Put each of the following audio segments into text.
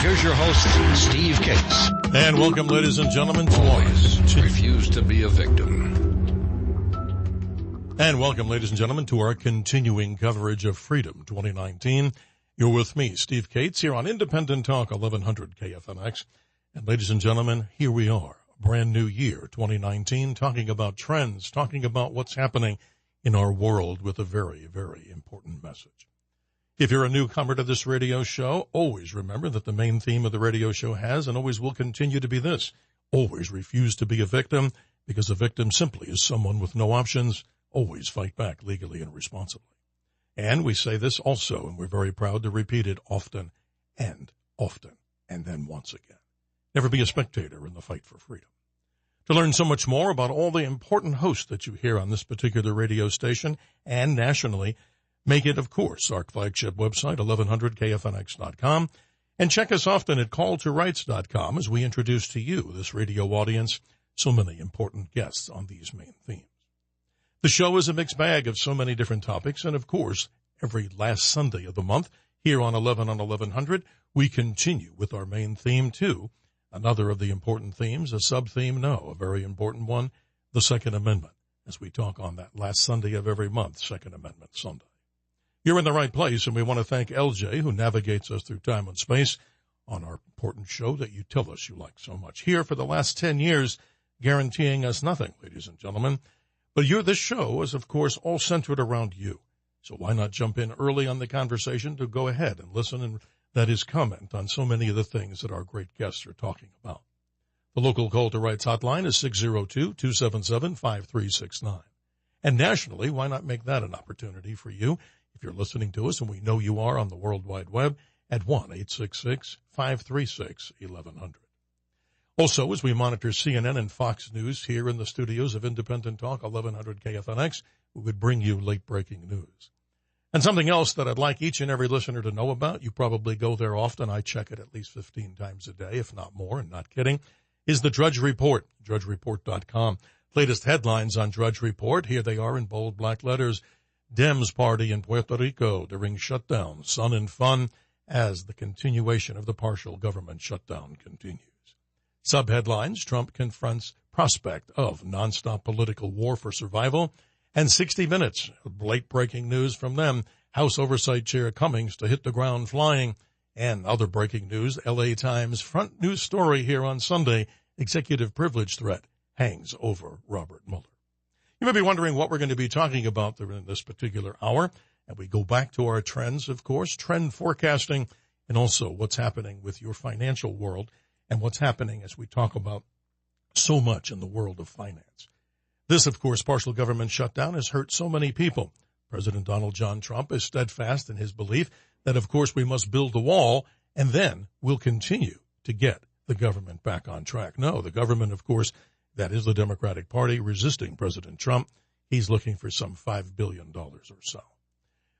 Here's your host, Steve Cates. And welcome, ladies and gentlemen, to Always refuse to be a victim. And welcome, ladies and gentlemen, to our continuing coverage of Freedom 2019. You're with me, Steve Cates, here on Independent Talk 1100 KFNX. And ladies and gentlemen, here we are, brand new year 2019, talking about trends, talking about what's happening in our world with a very, very important message. If you're a newcomer to this radio show, always remember that the main theme of the radio show has and always will continue to be this: always refuse to be a victim, because a victim simply is someone with no options. Always fight back legally and responsibly. And we say this also, and we're very proud to repeat it often, and then once again. Never be a spectator in the fight for freedom. To learn so much more about all the important hosts that you hear on this particular radio station and nationally, make it, of course, our flagship website, 1100kfnx.com, and check us often at calltorights.com as we introduce to you, this radio audience, so many important guests on these main themes. The show is a mixed bag of so many different topics, and of course, every last Sunday of the month, here on 11 on 1100, we continue with our main theme too. Another of the important themes, a sub-theme, a very important one, the Second Amendment, as we talk on that last Sunday of every month, Second Amendment Sunday. You're in the right place, and we want to thank LJ, who navigates us through time and space on our important show that you tell us you like so much. Here for the last 10 years, guaranteeing us nothing, ladies and gentlemen. But this show is, of course, all centered around you. So why not jump in early on the conversation to go ahead and listen, and that is comment on so many of the things that our great guests are talking about. The local Call to Rights hotline is 602-277-5369. And nationally, why not make that an opportunity for you? If you're listening to us, and we know you are on the World Wide Web, at 1-866-536-1100. Also, as we monitor CNN and Fox News here in the studios of Independent Talk 1100 KFNX, we would bring you late-breaking news. And something else that I'd like each and every listener to know about, you probably go there often, I check it at least 15 times a day, if not more, and not kidding, is the Drudge Report, drudgereport.com. Latest headlines on Drudge Report, here they are in bold black letters. Dems party in Puerto Rico during shutdown, sun and fun as the continuation of the partial government shutdown continues. Subheadlines, Trump confronts prospect of nonstop political war for survival, and 60 Minutes, late-breaking news from them, House Oversight Chair Cummings to hit the ground flying, and other breaking news, L.A. Times front news story here on Sunday, executive privilege threat hangs over Robert Mueller. You may be wondering what we're going to be talking about in this particular hour, and we go back to our trends, of course, trend forecasting, and also what's happening with your financial world and what's happening as we talk about so much in the world of finance. This, of course, partial government shutdown has hurt so many people. President Donald John Trump is steadfast in his belief that, of course, we must build the wall, and then we'll continue to get the government back on track. No, the government, of course, that is the Democratic Party resisting President Trump. He's looking for some $5 billion or so.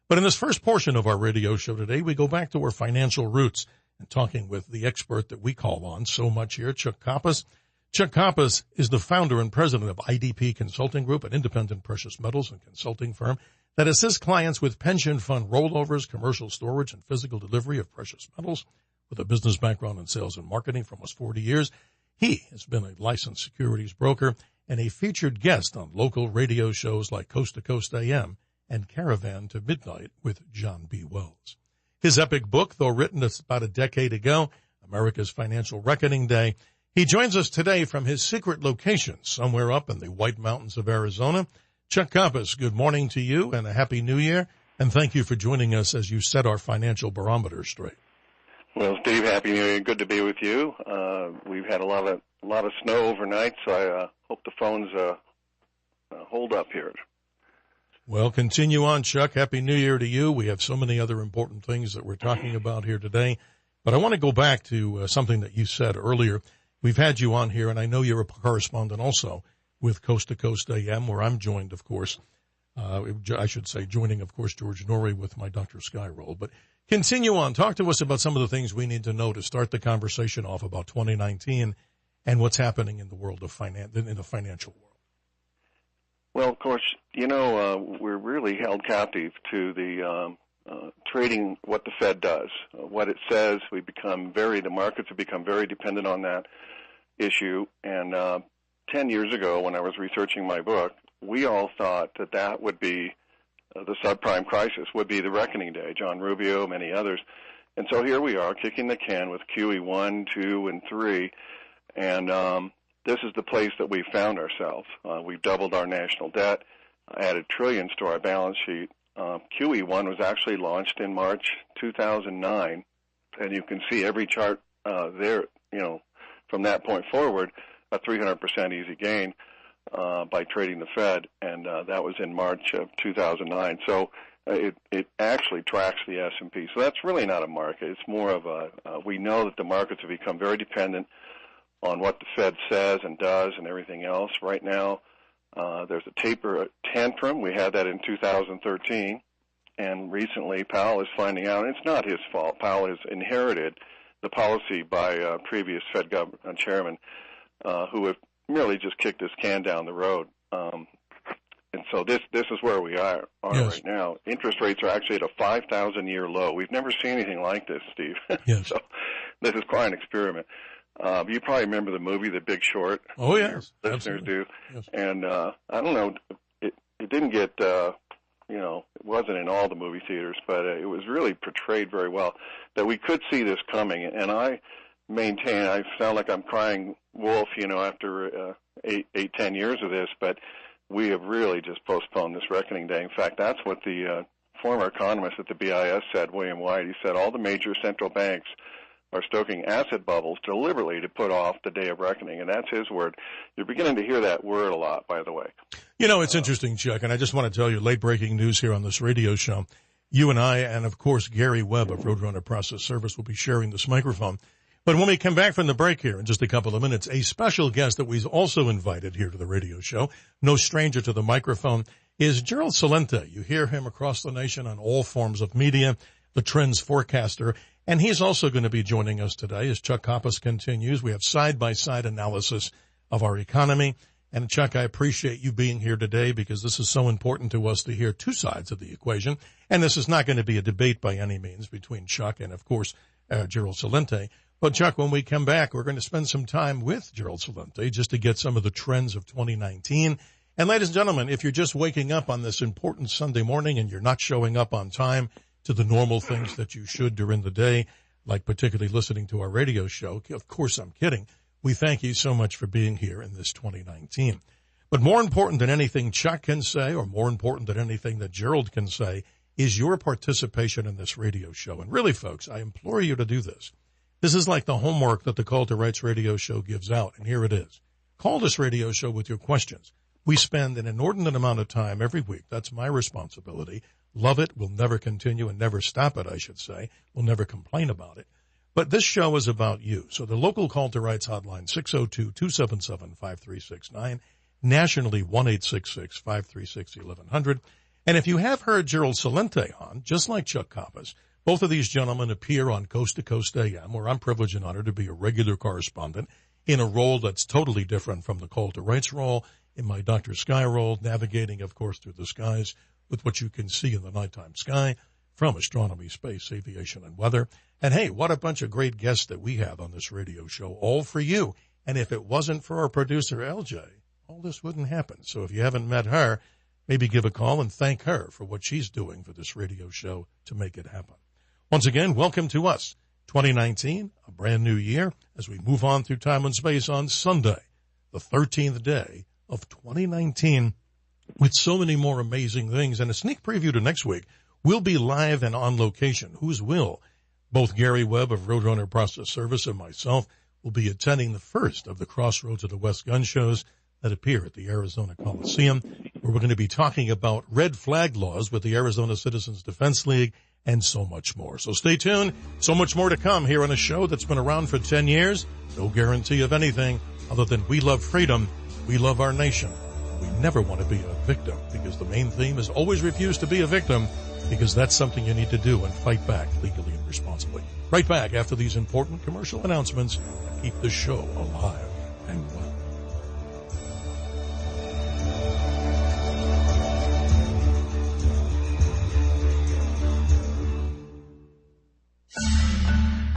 But in this first portion of our radio show today, we go back to our financial roots and talking with the expert that we call on so much here, Chuck Coppice. Chuck Coppice is the founder and president of IDP Consulting Group, an independent precious metals and consulting firm that assists clients with pension fund rollovers, commercial storage, and physical delivery of precious metals. With a business background in sales and marketing for almost 40 years, he has been a licensed securities broker and a featured guest on local radio shows like Coast to Coast AM and Caravan to Midnight with John B. Wells. His epic book, though written about a decade ago, America's Financial Reckoning Day, he joins us today from his secret location somewhere up in the White Mountains of Arizona. Chuck Coppice, good morning to you and a Happy New Year, and thank you for joining us as you set our financial barometer straight. Well, Steve, Happy New Year. Good to be with you. We've had a lot of snow overnight, so I hope the phones hold up here. Well, continue on, Chuck. Happy New Year to you. We have so many other important things that we're talking about here today. But I want to go back to something that you said earlier. We've had you on here, and I know you're a correspondent also with Coast to Coast AM, where I'm joined, of course. I should say joining, of course, George Norrie with my Dr. Sky role. But continue on. Talk to us about some of the things we need to know to start the conversation off about 2019 and what's happening in the world of in the financial world. Well, of course, we're really held captive to the trading what the Fed does, what it says. The markets have become very dependent on that issue. And 10 years ago, when I was researching my book, we all thought that would be the subprime crisis, would be the reckoning day. John Rubio, many others. And so here we are, kicking the can with QE 1, 2, and 3. And this is the place that we've found ourselves. We've doubled our national debt, added trillions to our balance sheet. QE1 was actually launched in March 2009, and you can see every chart there, from that point forward, a 300% easy gain by trading the Fed, and that was in March of 2009. So it actually tracks the S&P. So that's really not a market. It's more of we know that the markets have become very dependent on what the Fed says and does and everything else. Right now, there's a taper tantrum. We had that in 2013, and recently Powell is finding out, and it's not his fault. Powell has inherited the policy by previous Fed chairman who have merely just kicked this can down the road. And so this is where we are Yes. right now. Interest rates are actually at a 5,000-year low. We've never seen anything like this, Steve. Yes. So this is quite an experiment. You probably remember the movie The Big Short. Oh, yes. Listeners do. Yes. And I don't know, it didn't get, it wasn't in all the movie theaters, but it was really portrayed very well that we could see this coming. And I maintain, I sound like I'm crying wolf, after 10 years of this, but we have really just postponed this reckoning day. In fact, that's what the former economist at the BIS said, William White. He said all the major central banks are stoking asset bubbles deliberately to put off the day of reckoning, and that's his word. You're beginning to hear that word a lot, by the way. It's interesting, Chuck, and I just want to tell you, late-breaking news here on this radio show. You and I, and of course Gary Webb of Roadrunner Process Service, will be sharing this microphone. But when we come back from the break here in just a couple of minutes, a special guest that we've also invited here to the radio show, no stranger to the microphone, is Gerald Celente. You hear him across the nation on all forms of media, the trends forecaster, and he's also going to be joining us today as Chuck Copus continues. We have side-by-side analysis of our economy. And, Chuck, I appreciate you being here today because this is so important to us to hear two sides of the equation. And this is not going to be a debate by any means between Chuck and, of course, Gerald Celente. But, Chuck, when we come back, we're going to spend some time with Gerald Celente just to get some of the trends of 2019. And, ladies and gentlemen, if you're just waking up on this important Sunday morning and you're not showing up on time to the normal things that you should during the day, like particularly listening to our radio show, of course I'm kidding. We thank you so much for being here in this 2019. But more important than anything Chuck can say, or more important than anything that Gerald can say, is your participation in this radio show. And really, folks, I implore you to do this. This is like the homework that the Call to Rights radio show gives out, and here it is. Call this radio show with your questions. We spend an inordinate amount of time every week. That's my responsibility. Love it. We'll never continue and never stop it, I should say. We'll never complain about it. But this show is about you. So the local Call to Rights hotline, 602-277-5369, nationally 1-866-536-1100. And if you have heard Gerald Celente on, just like Chuck Copus, both of these gentlemen appear on Coast to Coast AM, where I'm privileged and honored to be a regular correspondent in a role that's totally different from the Call to Rights role, in my Dr. Sky role, navigating, of course, through the skies with what you can see in the nighttime sky from astronomy, space, aviation, and weather. And hey, what a bunch of great guests that we have on this radio show, all for you. And if it wasn't for our producer, LJ, all this wouldn't happen. So if you haven't met her, maybe give a call and thank her for what she's doing for this radio show to make it happen. Once again, welcome to us, 2019, a brand new year, as we move on through time and space on Sunday, the 13th day of 2019, with so many more amazing things. And a sneak preview to next week, we'll be live and on location. Whose will? Both Gary Webb of Roadrunner Process Service and myself will be attending the first of the Crossroads of the West gun shows that appear at the Arizona Coliseum, where we're going to be talking about red flag laws with the Arizona Citizens Defense League and so much more. So stay tuned. So much more to come here on a show that's been around for 10 years. No guarantee of anything other than we love freedom. We love our nation. We never want to be a victim, because the main theme is always refuse to be a victim, because that's something you need to do and fight back legally and responsibly. Right back after these important commercial announcements and keep the show alive and well.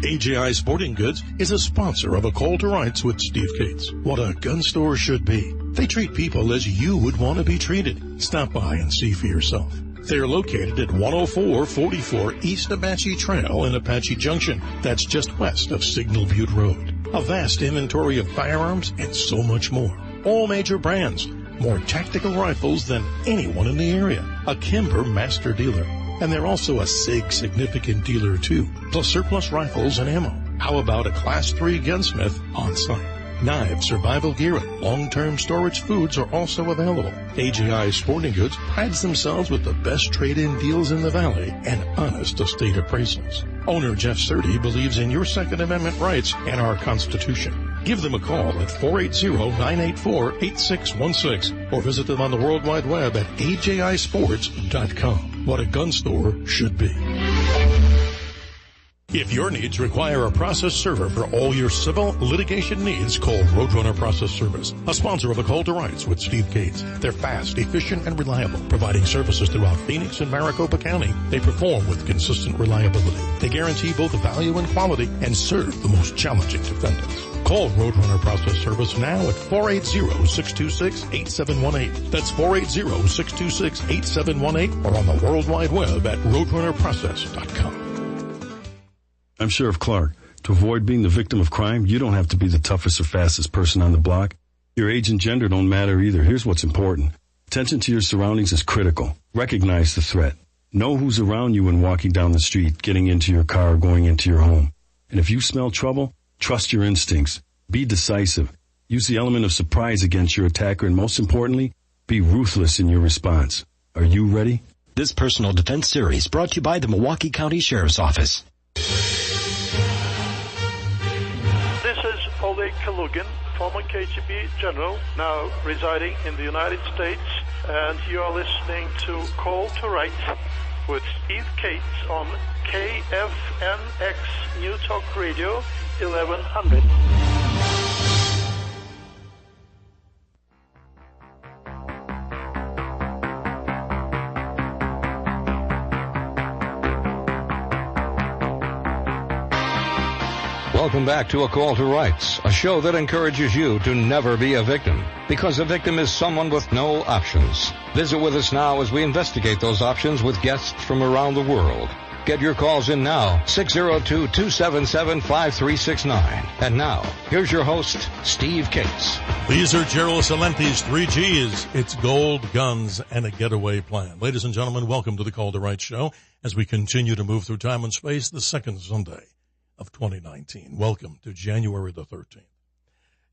AJI Sporting Goods is a sponsor of A Call to Rights with Steve Cates. What a gun store should be. They treat people as you would want to be treated. Stop by and see for yourself. They're located at 10444 East Apache Trail in Apache Junction. That's just west of Signal Butte Road. A vast inventory of firearms and so much more. All major brands. More tactical rifles than anyone in the area. A Kimber master dealer. And they're also a SIG significant dealer too, plus surplus rifles and ammo. How about a Class 3 gunsmith on site? Knives, survival gear, and long-term storage foods are also available. AJI Sporting Goods prides themselves with the best trade-in deals in the Valley and honest estate appraisals. Owner Jeff Surdy believes in your Second Amendment rights and our Constitution. Give them a call at 480-984-8616 or visit them on the World Wide Web at ajisports.com. What a gun store should be. If your needs require a process server for all your civil litigation needs, call Roadrunner Process Service, a sponsor of A Call to Rights with Steve Cates. They're fast, efficient, and reliable, providing services throughout Phoenix and Maricopa County. They perform with consistent reliability. They guarantee both value and quality and serve the most challenging defendants. Call Roadrunner Process Service now at 480-626-8718. That's 480-626-8718 or on the World Wide Web at roadrunnerprocess.com. I'm Sheriff Clark. To avoid being the victim of crime, you don't have to be the toughest or fastest person on the block. Your age and gender don't matter either. Here's what's important. Attention to your surroundings is critical. Recognize the threat. Know who's around you when walking down the street, getting into your car, or going into your home. And if you smell trouble, trust your instincts. Be decisive. Use the element of surprise against your attacker, and most importantly, be ruthless in your response. Are you ready? This personal defense series brought to you by the Milwaukee County Sheriff's Office. This is Oleg Kalugin, former KGB general, now residing in the United States, and you are listening to Call to Right with Steve Cates on KFNX New Talk Radio 1100. Welcome back to A Call to Rights, a show that encourages you to never be a victim, because a victim is someone with no options. Visit with us now as we investigate those options with guests from around the world. Get your calls in now, 602-277-5369. And now, here's your host, Steve Cates. These are Gerald Celente's 3 Gs. It's gold, guns, and a getaway plan. Ladies and gentlemen, welcome to the Call to Rights show as we continue to move through time and space the second Sunday of 2019. Welcome to January the 13th.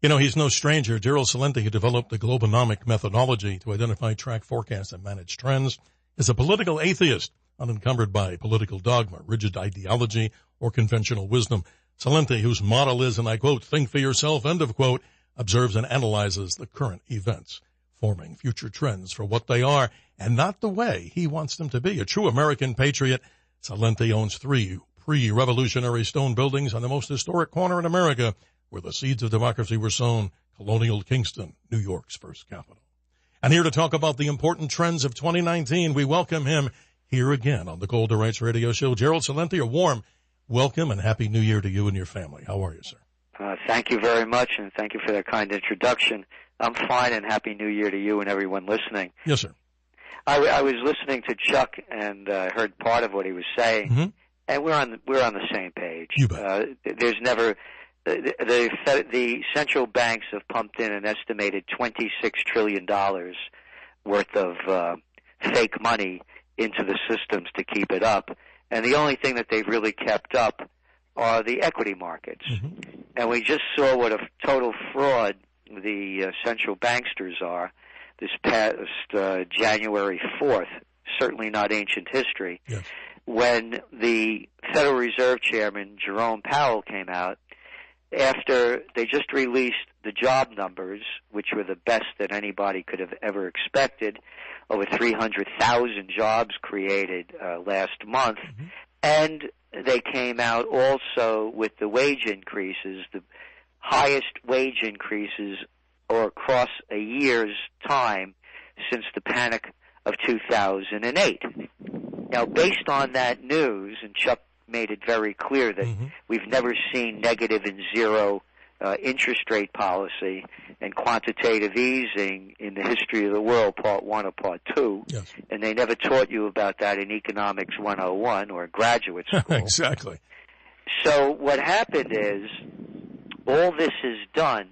You know, he's no stranger. Gerald Celente, who developed the globonomic methodology to identify, track, forecast, and manage trends, is a political atheist, unencumbered by political dogma, rigid ideology, or conventional wisdom. Celente, whose motto is, and I quote, think for yourself, end of quote, observes and analyzes the current events, forming future trends for what they are and not the way he wants them to be. A true American patriot, Celente owns 3 pre-revolutionary stone buildings on the most historic corner in America where the seeds of democracy were sown, colonial Kingston, New York's first capital. And here to talk about the important trends of 2019, we welcome him here again on the Call to Rights radio show. Gerald Celente, a warm welcome and Happy New Year to you and your family. How are you, sir? Thank you very much, and thank you for that kind introduction. I'm fine, and Happy New Year to you and everyone listening. Yes, sir. I was listening to Chuck and heard part of what he was saying. Mm-hmm. And we're on the same page. You bet. There's never the central banks have pumped in an estimated $26 trillion worth of fake money into the systems to keep it up, and the only thing that they've really kept up are the equity markets. Mm-hmm. And we just saw what a total fraud the central banksters are this past January 4th. Certainly not ancient history. Yes. When the Federal Reserve Chairman, Jerome Powell, came out after they just released the job numbers, which were the best that anybody could have ever expected, over 300,000 jobs created last month, mm-hmm. and they came out also with the wage increases, the highest wage increases or across a year's time since the panic of 2008. Now, based on that news, and Chuck made it very clear that we've never seen negative and zero interest rate policy and quantitative easing in the history of the world, part 1 or part 2. Yes. And they never taught you about that in Economics 101 or graduate school. Exactly. So what happened is all this has done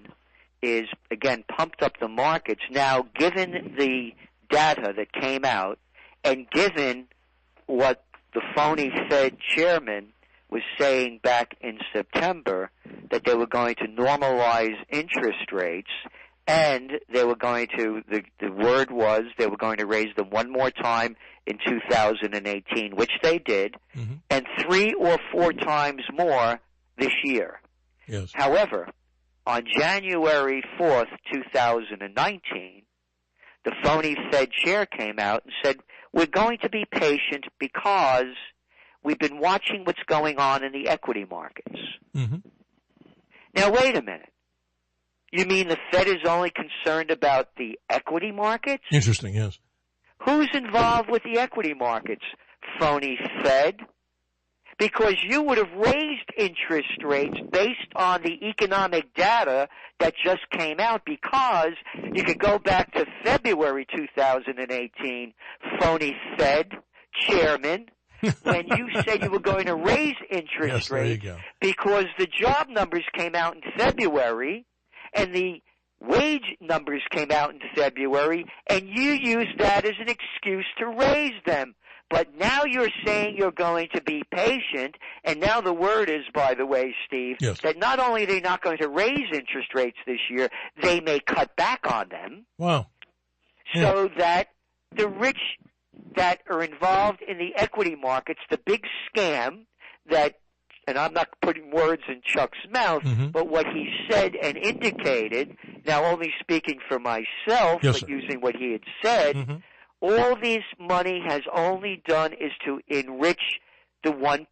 is, again, pumped up the markets. Now, given the data that came out and given what the phony Fed chairman was saying back in September, that they were going to normalize interest rates, and they were going to, the word was they were going to raise them one more time in 2018, which they did, and 3 or 4 times more this year. Yes. However, on January 4th, 2019, the phony Fed chair came out and said, we're going to be patient because we've been watching what's going on in the equity markets. Now, wait a minute. You mean the Fed is only concerned about the equity markets? Interesting, yes. Who's involved with the equity markets? Phony Fed? Because you would have raised interest rates based on the economic data that just came out, because you could go back to February 2018, phony Fed chairman, when you said you were going to raise interest rates because the job numbers came out in February and the wage numbers came out in February, and you used that as an excuse to raise them. But now you're saying you're going to be patient, and now the word is, by the way, Steve, that not only are they not going to raise interest rates this year, they may cut back on them. Wow. So that the rich that are involved in the equity markets, the big scam that, and I'm not putting words in Chuck's mouth, but what he said and indicated, now only speaking for myself, but using what he had said, all this money has only done is to enrich the 1%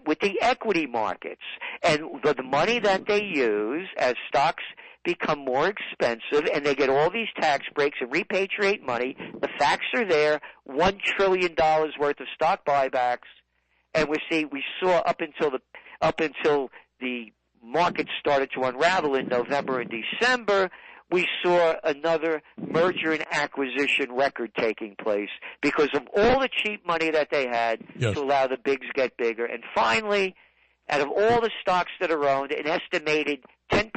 with the equity markets. And the money that they use as stocks become more expensive and they get all these tax breaks and repatriate money, the facts are there, $1 trillion worth of stock buybacks. And we saw up until the market started to unravel in November and December, we saw another merger and acquisition record taking place because of all the cheap money that they had to allow the bigs get bigger. And finally, out of all the stocks that are owned, an estimated 10%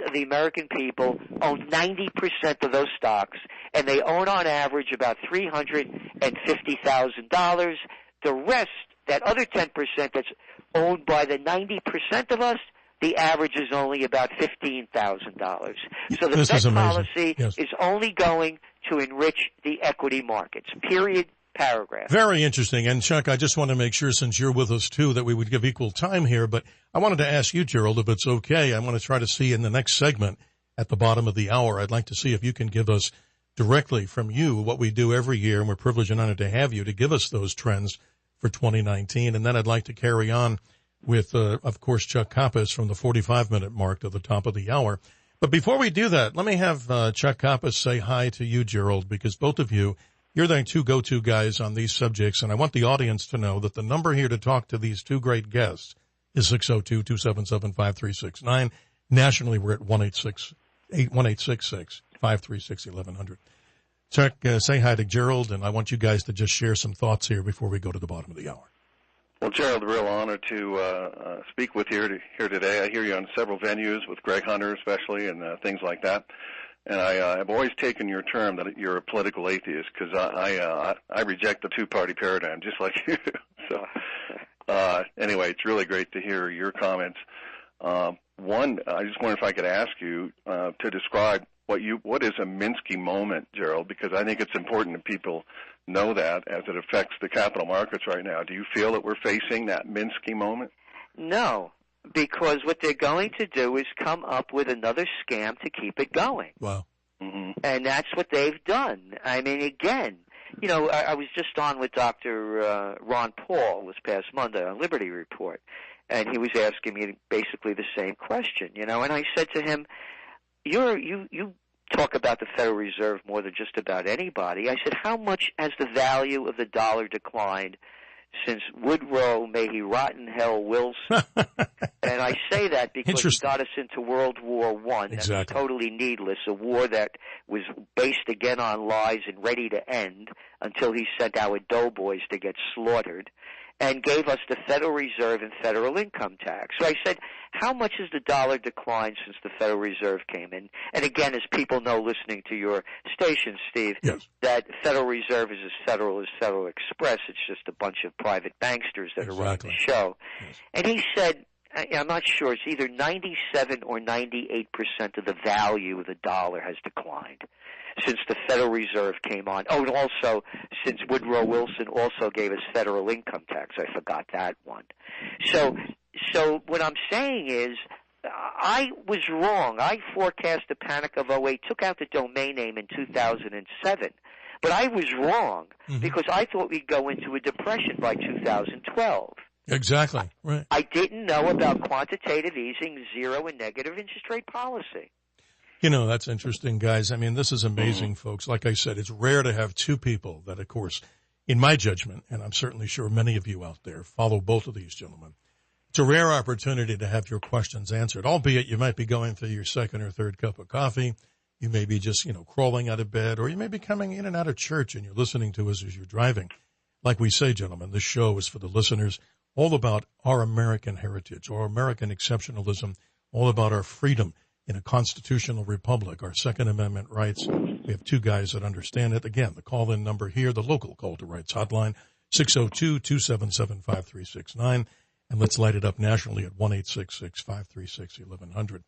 of the American people own 90% of those stocks, and they own on average about $350,000. The rest, that other 10% that's owned by the 90% of us, the average is only about $15,000. So the Fed policy is only going to enrich the equity markets, period, paragraph. Very interesting. And, Chuck, I just want to make sure, since you're with us, too, that we would give equal time here. But I wanted to ask you, Gerald, if it's okay. I want to try to see in the next segment at the bottom of the hour, I'd like to see if you can give us directly from you what we do every year, and we're privileged and honored to have you to give us those trends for 2019. And then I'd like to carry on with, of course, Chuck Coppice from the 45-minute mark to the top of the hour. But before we do that, let me have Chuck Coppice say hi to you, Gerald, because both of you, you're the two go-to guys on these subjects, and I want the audience to know that the number here to talk to these two great guests is 602-277-5369. Nationally, we're at 1-866-536-1100. Chuck, say hi to Gerald, and I want you guys to just share some thoughts here before we go to the bottom of the hour. Well, Gerald, a real honor to speak with you here today. I hear you on several venues with Greg Hunter especially and things like that. And I've always taken your term that you're a political atheist because I reject the two-party paradigm just like you do. So anyway, it's really great to hear your comments. One, I just wonder if I could ask you to describe what is a Minsky moment, Gerald, because I think it's important that people know that as it affects the capital markets right now. Do you feel that we're facing that Minsky moment? No, because what they're going to do is come up with another scam to keep it going. Wow. And that's what they've done. I mean, again, you know, I was just on with Dr. Ron Paul this past Monday on Liberty Report, and he was asking me basically the same question, you know, and I said to him, you talk about the Federal Reserve more than just about anybody. I said, how much has the value of the dollar declined since Woodrow, may he rot in hell, Wilson. And I say that because he got us into World War I. That was totally needless, a war that was based again on lies and ready to end until he sent our doughboys to get slaughtered, and gave us the Federal Reserve and federal income tax. So I said, how much has the dollar declined since the Federal Reserve came in? And again, as people know listening to your station, Steve, that Federal Reserve is as Federal Express. It's just a bunch of private banksters that are running the show. Yes. And he said, I'm not sure, it's either 97 or 98% of the value of the dollar has declined since the Federal Reserve came on. Oh, and also since Woodrow Wilson also gave us federal income tax. I forgot that one. So what I'm saying is I was wrong. I forecast the panic of 08, took out the domain name in 2007. But I was wrong because I thought we'd go into a depression by 2012. Exactly. Right. I didn't know about quantitative easing, zero and negative interest rate policy. You know, that's interesting, guys. I mean, this is amazing, folks. Like I said, it's rare to have two people that, of course, in my judgment, and I'm certainly sure many of you out there follow both of these gentlemen, it's a rare opportunity to have your questions answered, albeit you might be going through your second or third cup of coffee. You may be just, crawling out of bed, or you may be coming in and out of church and you're listening to us as you're driving. Like we say, gentlemen, this show is for the listeners, all about our American heritage, our American exceptionalism, all about our freedom in a constitutional republic, our Second Amendment rights. We have two guys that understand it. Again, the call-in number here, the local Call to Rights hotline, 602-277-5369. And let's light it up nationally at 1-866-536-1100.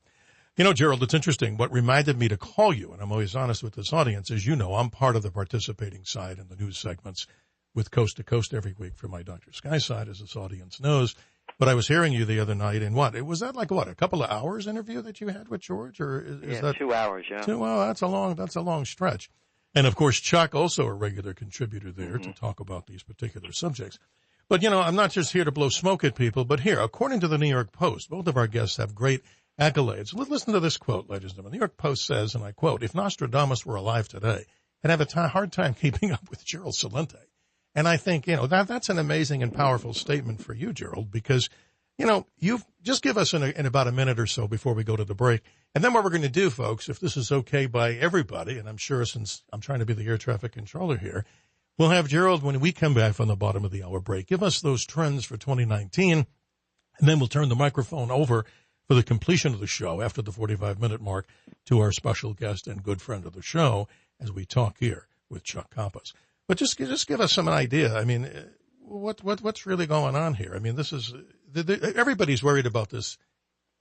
You know, Gerald, it's interesting. What reminded me to call you, and I'm always honest with this audience, as you know, I'm part of the participating side in the news segments with Coast to Coast every week for my Dr. Sky side, as this audience knows. But I was hearing you the other night in was that a couple of hours interview that you had with George, or is that 2 hours? Yeah. Well, that's a long stretch. And of course, Chuck, also a regular contributor there to talk about these particular subjects. But I'm not just here to blow smoke at people, but here, according to the New York Post, both of our guests have great accolades. Listen to this quote, ladies and gentlemen. The New York Post says, and I quote, "If Nostradamus were alive today, I'd have a hard time keeping up with Gerald Celente." And I think, that's an amazing and powerful statement for you, Gerald, because, you've just give us in about a minute or so before we go to the break. And then what we're going to do, folks, if this is okay by everybody, and I'm sure since I'm trying to be the air traffic controller here, we'll have Gerald, when we come back from the bottom of the hour break, give us those trends for 2019, and then we'll turn the microphone over for the completion of the show after the 45-minute mark to our special guest and good friend of the show as we talk here with Chuck Kompas. But just give us some idea. I mean, what's really going on here? I mean, this is everybody's worried about this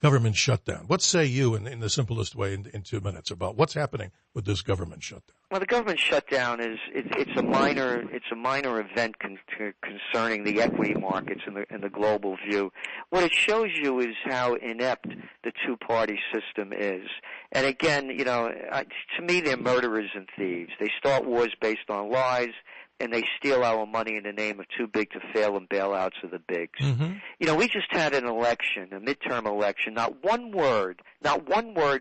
government shutdown. What say you in the simplest way in 2 minutes about what's happening with this government shutdown? Well, the government shutdown it's a minor event concerning the equity markets and the global view. What it shows you is how inept the two-party system is. And again, to me, they're murderers and thieves. They start wars based on lies, and they steal our money in the name of too big to fail and bailouts of the bigs. We just had an election, a midterm election. Not one word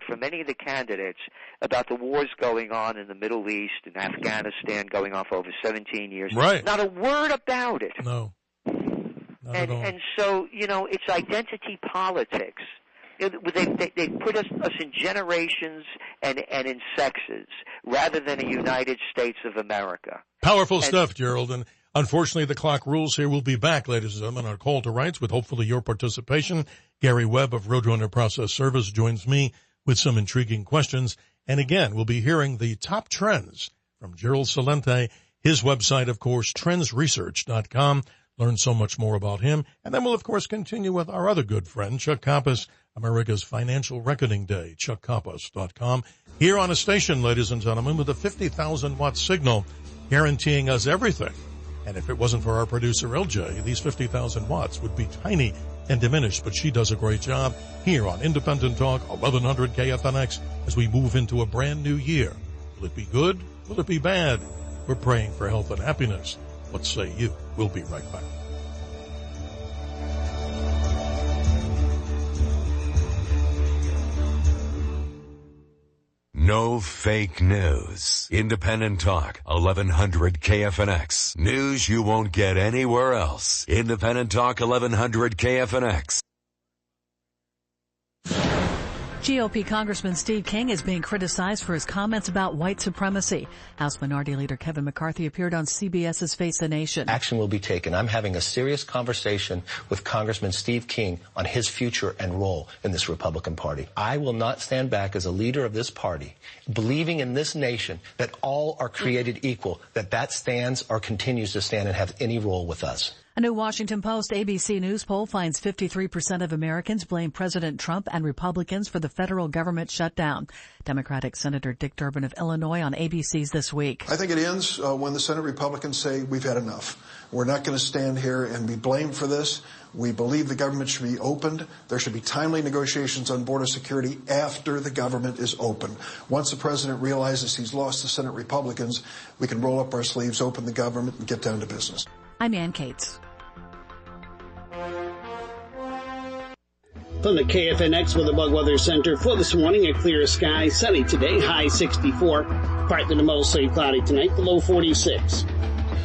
from any of the candidates about the wars going on in the Middle East and Afghanistan going on for over 17 years. Right. Not a word about it. No. Not at all. And so, it's identity politics. They put us in generations and in sexes rather than a United States of America. Powerful stuff, Gerald. And unfortunately, the clock rules here. We'll be back, ladies and gentlemen, on Call to Rights with hopefully your participation. Gary Webb of Roadrunner Process Service joins me with some intriguing questions. And again, we'll be hearing the top trends from Gerald Celente. His website, of course, trendsresearch.com. Learn so much more about him. And then we'll, of course, continue with our other good friend, Chuck Kompas, America's Financial Reckoning Day, chuckkompas.com. Here on a station, ladies and gentlemen, with a 50,000-watt signal guaranteeing us everything. And if it wasn't for our producer, LJ, these 50,000 watts would be tiny and diminished. But she does a great job here on Independent Talk, 1100 KFNX, as we move into a brand new year. Will it be good? Will it be bad? We're praying for health and happiness. What say you? We'll be right back. No fake news. Independent Talk, 1100 KFNX. News you won't get anywhere else. Independent Talk, 1100 KFNX. GOP Congressman Steve King is being criticized for his comments about white supremacy. House Minority Leader Kevin McCarthy appeared on CBS's Face the Nation. Action will be taken. I'm having a serious conversation with Congressman Steve King on his future and role in this Republican Party. I will not stand back as a leader of this party, believing in this nation that all are created equal, that stands or continues to stand and have any role with us. A new Washington Post ABC News poll finds 53% of Americans blame President Trump and Republicans for the federal government shutdown. Democratic Senator Dick Durbin of Illinois on ABC's This Week. I think it ends when the Senate Republicans say we've had enough. We're not going to stand here and be blamed for this. We believe the government should be opened. There should be timely negotiations on border security after the government is open. Once the president realizes he's lost the Senate Republicans, we can roll up our sleeves, open the government, and get down to business. I'm Ann Cates. From the KFNX Weather Bug Weather Center for this morning, a clear sky, sunny today, high 64. Partly to mostly cloudy tonight, the low 46.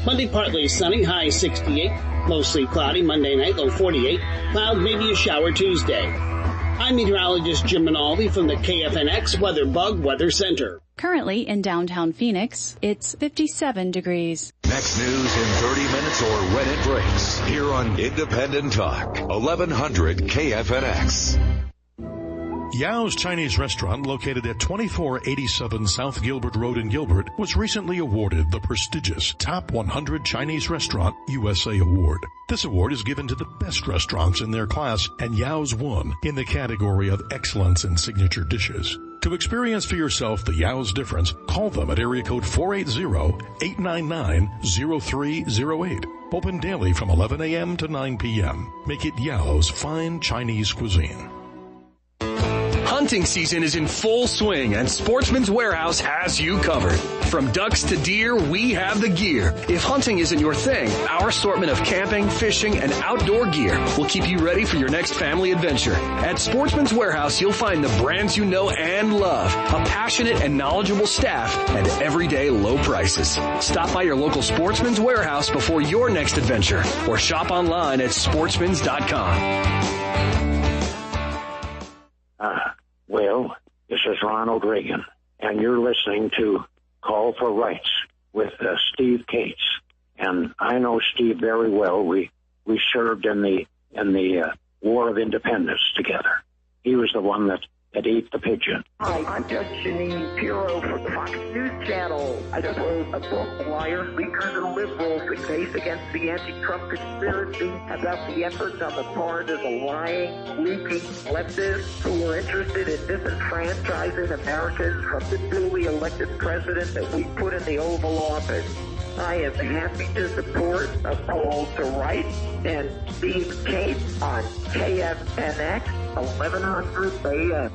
Monday, partly sunny, high 68. Mostly cloudy Monday night, low 48. Cloud, maybe a shower Tuesday. I'm meteorologist Jim Minaldi from the KFNX Weather Bug Weather Center. Currently in downtown Phoenix, it's 57 degrees. Next news in 30 minutes or when it breaks. Here on Independent Talk, 1100 KFNX. Yao's Chinese restaurant, located at 2487 South Gilbert Road in Gilbert, was recently awarded the prestigious Top 100 Chinese Restaurant USA Award. This award is given to the best restaurants in their class, and Yao's won in the category of excellence in signature dishes. To experience for yourself the Yao's difference, call them at area code 480-899-0308. Open daily from 11 a.m. to 9 p.m. Make it Yao's fine Chinese cuisine. Hunting season is in full swing, and Sportsman's Warehouse has you covered. From ducks to deer, we have the gear. If hunting isn't your thing, our assortment of camping, fishing, and outdoor gear will keep you ready for your next family adventure. At Sportsman's Warehouse, you'll find the brands you know and love, a passionate and knowledgeable staff, and everyday low prices. Stop by your local Sportsman's Warehouse before your next adventure, or shop online at sportsmans.com. Well, this is Ronald Reagan, and you're listening to Call for Rights with Steve Cates. And I know Steve very well. We served in the War of Independence together. He was the one that ate the pigeon. Hi, I'm Judge Janine Pirro from the Fox News Channel. I just wrote a book, Liar, We Turn to the Liberals, the case against the anti-Trump conspiracy about the efforts on the part of the lying, leaking leftists who are interested in disenfranchising Americans from the duly elected president that we put in the Oval Office. I am happy to support a call to rights and Steve Cates on KFNX 1100 AM.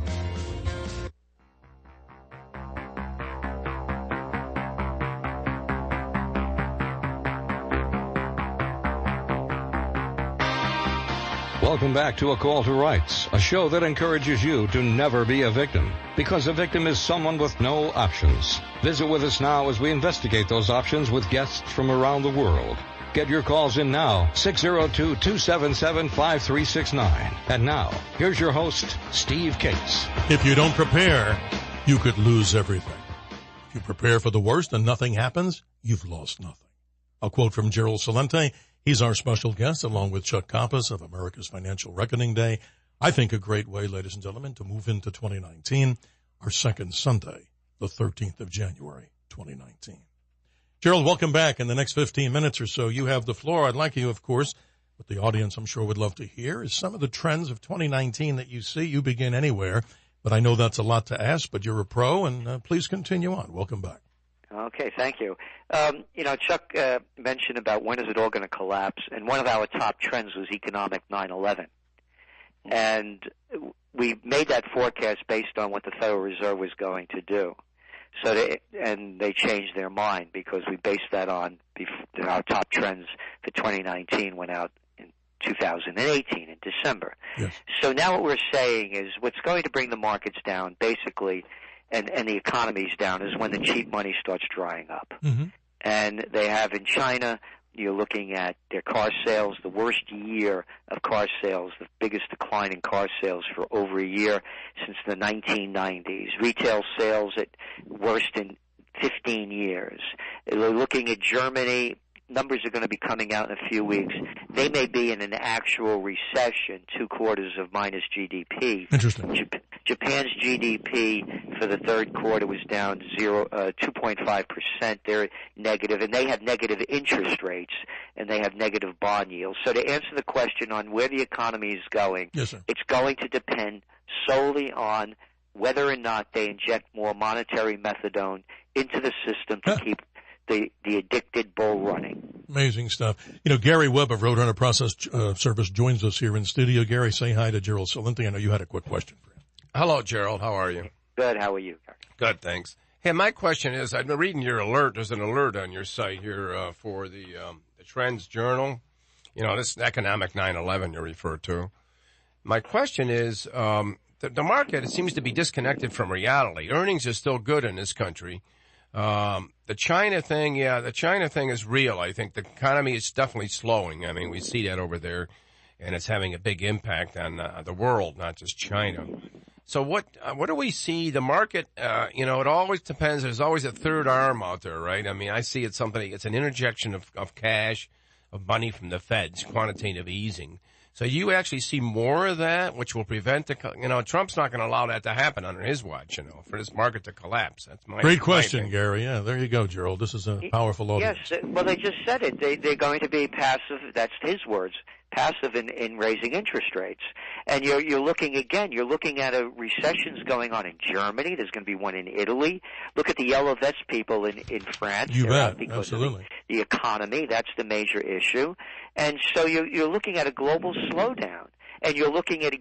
Welcome back to A Call to Rights, a show that encourages you to never be a victim, because a victim is someone with no options. Visit with us now as we investigate those options with guests from around the world. Get your calls in now, 602-277-5369. And now, here's your host, Steve Cates. If you don't prepare, you could lose everything. If you prepare for the worst and nothing happens, you've lost nothing. A quote from Gerald Celente. He's our special guest, along with Chuck Coppas of America's Financial Reckoning Day. I think a great way, ladies and gentlemen, to move into 2019, our second Sunday, the 13th of January, 2019. Gerald, welcome back. In the next 15 minutes or so, you have the floor. I'd like you, of course, what the audience I'm sure would love to hear is some of the trends of 2019 that you see. You begin anywhere, but I know that's a lot to ask, but you're a pro, and please continue on. Welcome back. Okay, thank you. Chuck mentioned about when is it all going to collapse, and one of our top trends was economic 9/11. And we made that forecast based on what the Federal Reserve was going to do. And they changed their mind because we based that on our top trends for 2019 went out in 2018 in December. Yes. So now what we're saying is what's going to bring the markets down basically and the economy's down is when the cheap money starts drying up. Mm-hmm. And they have in China, you're looking at their car sales, the worst year of car sales, the biggest decline in car sales for over a year since the 1990s. Retail sales at worst in 15 years. They're looking at Germany. Numbers are going to be coming out in a few weeks. They may be in an actual recession, 2 quarters of minus GDP. Interesting. Japan's GDP for the third quarter was down 2.5%. They're negative, and they have negative interest rates, and they have negative bond yields. So to answer the question on where the economy is going, yes, sir, it's going to depend solely on whether or not they inject more monetary methadone into the system to keep the addicted bull running. Amazing stuff. You know, Gary Webb of Roadrunner Process Service joins us here in studio. Gary, say hi to Gerald Celente. I know you had a quick question for him. Hello, Gerald. How are you? Good. How are you? Good, thanks. Hey, my question is, I've been reading your alert. There's an alert on your site here for the Trends Journal. You know, this economic 9/11 you refer to. My question is, the market seems to be disconnected from reality. Earnings are still good in this country. The China thing, the China thing is real. I think the economy is definitely slowing. I mean, we see that over there, and it's having a big impact on the world, not just China. So what do we see? The market, it always depends. There's always a third arm out there, right? I mean, I see it's an interjection of cash, of money from the Feds, quantitative easing. So you actually see more of that, which will prevent Trump's not going to allow that to happen under his watch, for this market to collapse. That's my great question, Gary. Yeah, there you go, Gerald. This is a powerful audience. Yes, well, they just said it. They're going to be passive. That's his words. Passive in raising interest rates. And you're looking at a recessions going on in Germany. There's going to be one in Italy. Look at the yellow vest people in France. You bet. Because absolutely. Of the economy, that's the major issue. And so you're looking at a global slowdown. And you're looking at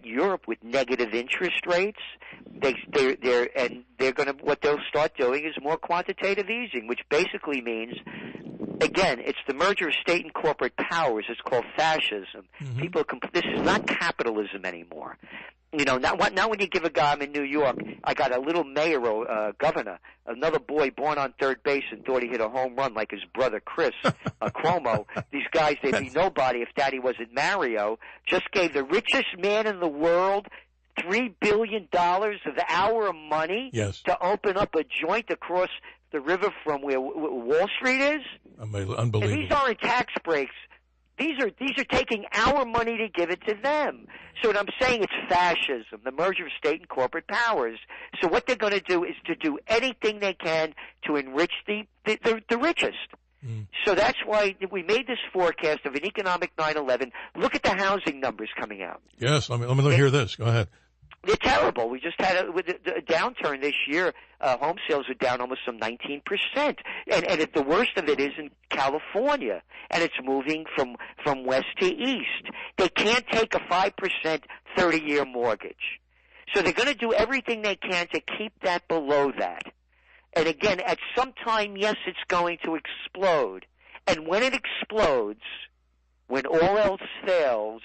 Europe with negative interest rates. What they'll start doing is more quantitative easing, which basically means, again, it's the merger of state and corporate powers. It's called fascism. Mm-hmm. This is not capitalism anymore. Now when you give a guy, I'm in New York, I got a little mayor, governor, another boy born on third base and thought he hit a home run like his brother Chris Cuomo. These guys, they'd be nobody if daddy wasn't Mario. Just gave the richest man in the world $3 billion of our money to open up a joint across the river from where Wall Street is. Unbelievable. And these aren't tax breaks. These are taking our money to give it to them. So what I'm saying, it's fascism, the merger of state and corporate powers. So what they're going to do is to do anything they can to enrich the richest. Mm. So that's why we made this forecast of an economic 9/11. Look at the housing numbers coming out. Yes, let me hear this. Go ahead. They're terrible. We just had a downturn this year. Home sales are down almost some 19%. And the worst of it is in California. And it's moving from west to east. They can't take a 5% 30-year mortgage. So they're going to do everything they can to keep that below that. And again, at some time, yes, it's going to explode. And when it explodes, when all else fails,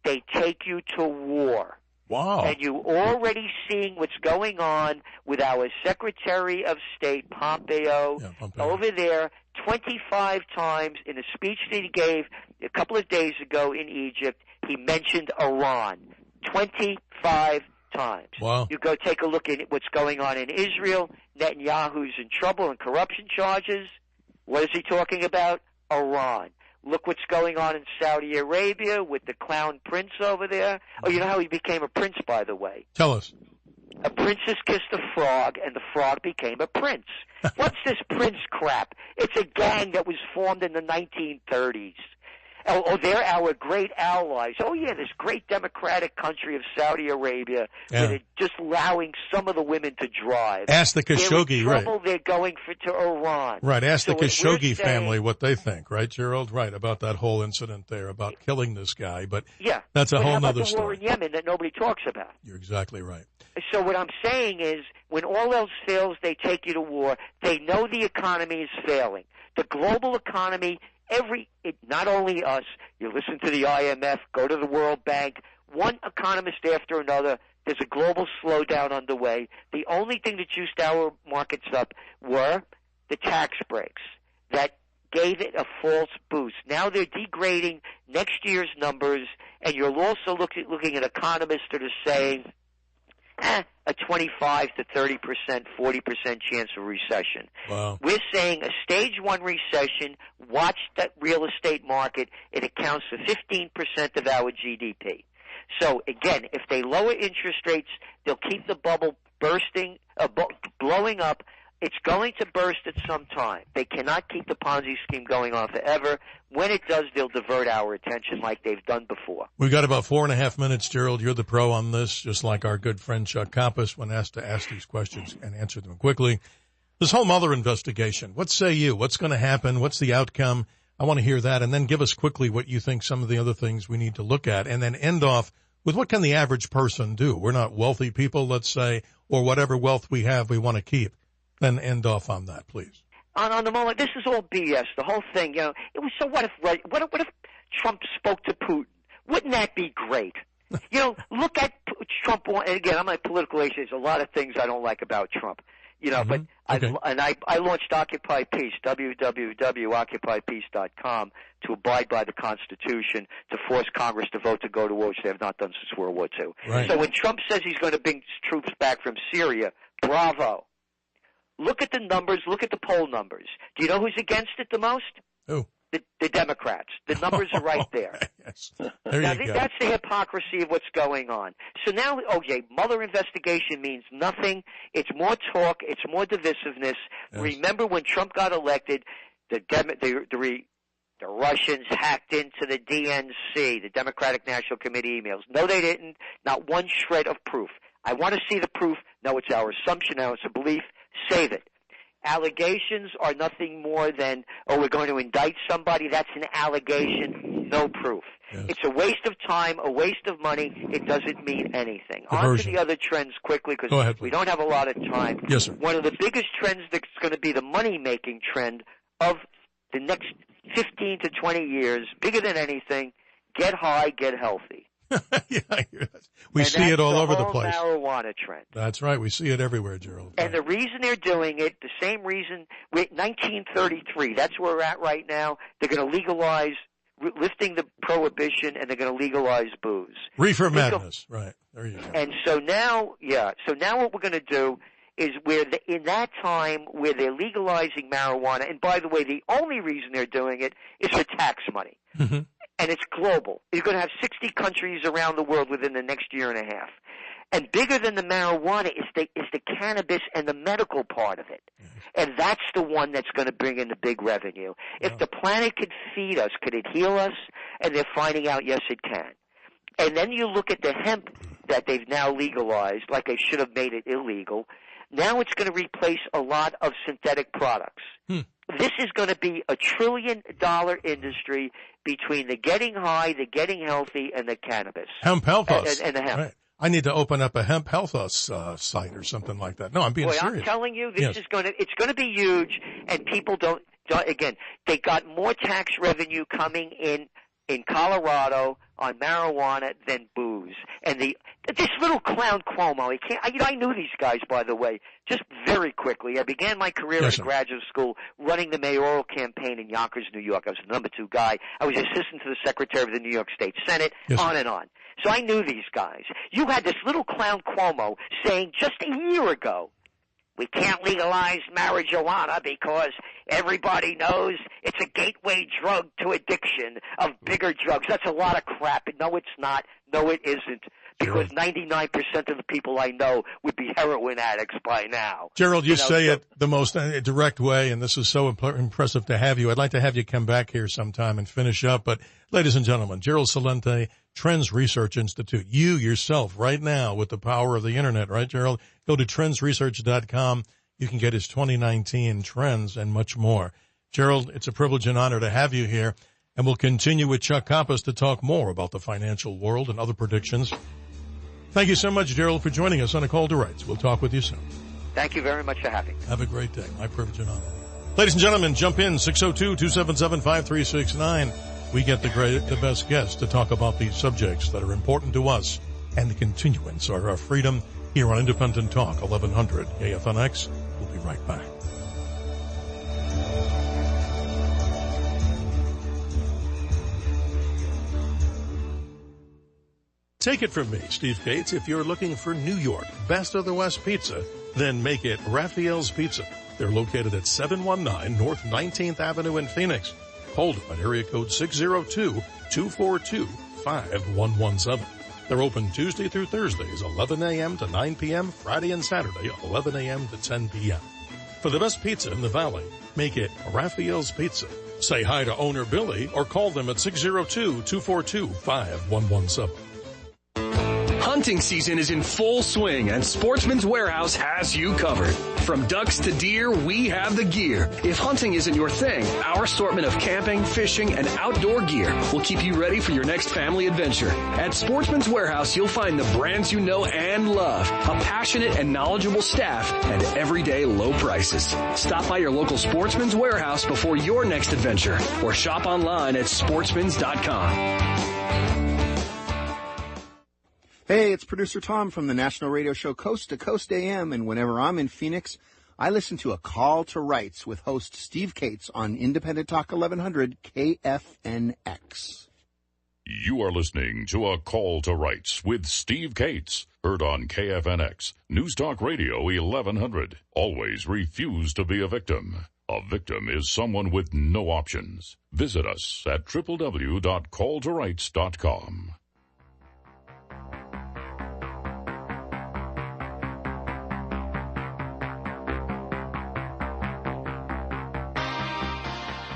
they take you to war. Wow. And you're already seeing what's going on with our Secretary of State, Pompeo. Over there 25 times in a speech that he gave a couple of days ago in Egypt. He mentioned Iran 25 times. Wow. You go take a look at what's going on in Israel. Netanyahu's in trouble and corruption charges. What is he talking about? Iran. Look what's going on in Saudi Arabia with the clown prince over there. Oh, you know how he became a prince, by the way? Tell us. A princess kissed a frog, and the frog became a prince. What's this prince crap? It's a gang that was formed in the 1930s. Oh, they're our great allies. Oh, yeah, this great democratic country of Saudi Arabia, where they're just allowing some of the women to drive. Ask the Khashoggi, they're in trouble, they're going to Iran. Right, ask the Khashoggi family what they think, right, Gerald? Right, about that whole incident there, about killing this guy. But that's a whole other story. The war in Yemen that nobody talks about. You're exactly right. So what I'm saying is, when all else fails, they take you to war. They know the economy is failing. The global economy, not only us, you listen to the IMF, go to the World Bank, one economist after another. There's a global slowdown underway. The only thing that juiced our markets up were the tax breaks that gave it a false boost. Now they're degrading next year's numbers, and you're also looking at economists that are saying a 25 to 30%, 40% chance of recession. Wow. We're saying a stage 1 recession. Watch that real estate market. It accounts for 15% of our GDP. So, again, if they lower interest rates, they'll keep the bubble blowing up. It's going to burst at some time. They cannot keep the Ponzi scheme going on forever. When it does, they'll divert our attention like they've done before. We've got about 4.5 minutes, Gerald. You're the pro on this, just like our good friend Chuck Copposs when asked to ask these questions and answer them quickly. This whole Mueller investigation, what say you? What's going to happen? What's the outcome? I want to hear that, and then give us quickly what you think some of the other things we need to look at, and then end off with what can the average person do? We're not wealthy people, let's say, or whatever wealth we have we want to keep. Then end off on that, please. On the Mueller, this is all BS. The whole thing, you know. It was so. What if Trump spoke to Putin? Wouldn't that be great? You know, look at Trump. And again, I'm a political agent. There's a lot of things I don't like about Trump. You know, but Okay. I launched Occupy Peace, www.occupypeace.com, to abide by the Constitution, to force Congress to vote to go to war, which they have not done since World War II. Right. So when Trump says he's going to bring troops back from Syria, bravo. Look at the numbers. Look at the poll numbers. Do you know who's against it the most? Who? The Democrats. The numbers are right there. Yes. There you go. That's the hypocrisy of what's going on. So now, okay, Mueller investigation means nothing. It's more talk. It's more divisiveness. Yes. Remember when Trump got elected, the Russians hacked into the DNC, the Democratic National Committee emails. No, they didn't. Not one shred of proof. I want to see the proof. No, it's our assumption. Now it's a belief. Save it. Allegations are nothing more than, we're going to indict somebody. That's an allegation, no proof. Yes. It's a waste of time, a waste of money. It doesn't mean anything. On to the other trends quickly, because we don't have a lot of time. Yes, sir. One of the biggest trends that's going to be the money-making trend of the next 15 to 20 years, bigger than anything, get high, get healthy. Yeah, we see it all over the place. The whole marijuana trend. That's right. We see it everywhere, Gerald. And the reason they're doing it, the same reason, 1933, that's where we're at right now. They're going to legalize, lifting the prohibition, and they're going to legalize booze. Reefer madness. Right. There you go. And so now, what we're going to do is in that time where they're legalizing marijuana, and by the way, the only reason they're doing it is for tax money. Mm-hmm. And it's global. You're going to have 60 countries around the world within the next year and a half. And bigger than the marijuana is the cannabis and the medical part of it. And that's the one that's going to bring in the big revenue. If the planet could feed us, could it heal us? And they're finding out, yes, it can. And then you look at the hemp that they've now legalized, like they should have made it illegal. Now it's going to replace a lot of synthetic products. This is going to be a $1 trillion industry between the getting high, the getting healthy, and the cannabis. Hemp Health Us. And the hemp. Right. I need to open up a Hemp Health Us site or something like that. No, I'm being serious. I'm telling you, it's going to be huge, and people don't, again, they got more tax revenue coming in Colorado on marijuana than booze. And this little clown Cuomo, I knew these guys, by the way, just very quickly. I began my career in graduate school running the mayoral campaign in Yonkers, New York. I was the number 2 guy. I was assistant to the secretary of the New York State Senate, on and on. So I knew these guys. You had this little clown Cuomo saying just a year ago, we can't legalize marijuana because everybody knows it's a gateway drug to addiction of bigger drugs. That's a lot of crap. No, it's not. No, it isn't. Because 99% of the people I know would be heroin addicts by now. Gerald, you say it the most direct way, and this is so impressive to have you. I'd like to have you come back here sometime and finish up. But, ladies and gentlemen, Gerald Celente, Trends Research Institute. You yourself, right now, with the power of the Internet, right, Gerald? Go to trendsresearch.com. You can get his 2019 trends and much more. Gerald, it's a privilege and honor to have you here. And we'll continue with Chuck Copposs to talk more about the financial world and other predictions. Thank you so much, Gerald, for joining us on A Call to Rights. We'll talk with you soon. Thank you very much for having me. Have a great day. My privilege and honor. Ladies and gentlemen, jump in, 602-277-5369. we get the best guests to talk about these subjects that are important to us and the continuance of our freedom here on Independent Talk, 1100 KFNX. We'll be right back. Take it from me, Steve Cates. If you're looking for New York, best of the West pizza, then make it Raphael's Pizza. They're located at 719 North 19th Avenue in Phoenix. Hold them at area code 602-242-5117. They're open Tuesday through Thursdays, 11 a.m. to 9 p.m., Friday and Saturday, 11 a.m. to 10 p.m. For the best pizza in the Valley, make it Raphael's Pizza. Say hi to owner Billy or call them at 602-242-5117. Hunting season is in full swing and Sportsman's Warehouse has you covered. From ducks to deer, we have the gear. If hunting isn't your thing, our assortment of camping, fishing, and outdoor gear will keep you ready for your next family adventure. At Sportsman's Warehouse, you'll find the brands you know and love, a passionate and knowledgeable staff, and everyday low prices. Stop by your local Sportsman's Warehouse before your next adventure or shop online at sportsmans.com. Hey, it's producer Tom from the national radio show Coast to Coast AM, and whenever I'm in Phoenix, I listen to A Call to Rights with host Steve Cates on Independent Talk 1100 KFNX. You are listening to A Call to Rights with Steve Cates, heard on KFNX, News Talk Radio 1100. Always refuse to be a victim. A victim is someone with no options. Visit us at www.calltorights.com.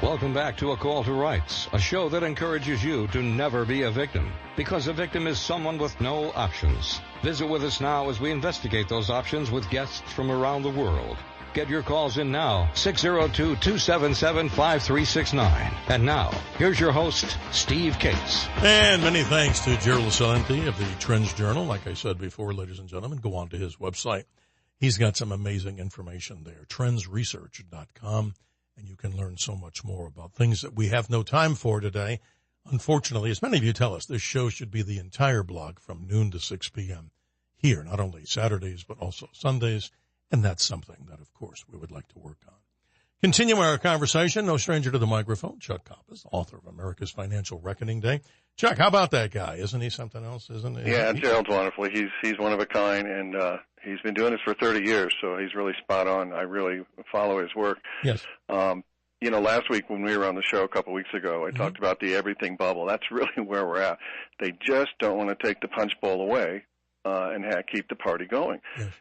Welcome back to A Call to Rights, a show that encourages you to never be a victim, because a victim is someone with no options. Visit with us now as we investigate those options with guests from around the world. Get your calls in now, 602-277-5369. And now, here's your host, Steve Cates. And many thanks to Gerald Celente of the Trends Journal. Like I said before, ladies and gentlemen, go on to his website. He's got some amazing information there, trendsresearch.com. And you can learn so much more about things that we have no time for today. Unfortunately, as many of you tell us, this show should be the entire block from noon to 6 p.m. here, not only Saturdays, but also Sundays. And that's something that, of course, we would like to work on. Continuing our conversation, no stranger to the microphone, Chuck Coppola, author of America's Financial Reckoning Day. Chuck, how about that guy? Isn't he something else? Isn't he? Yeah, Gerald's wonderful. He's one of a kind, and he's been doing this for 30 years, so he's really spot on. I really follow his work. Yes. Last week when we were on the show a couple weeks ago, I talked about the everything bubble. That's really where we're at. They just don't want to take the punch bowl away and keep the party going. Yes.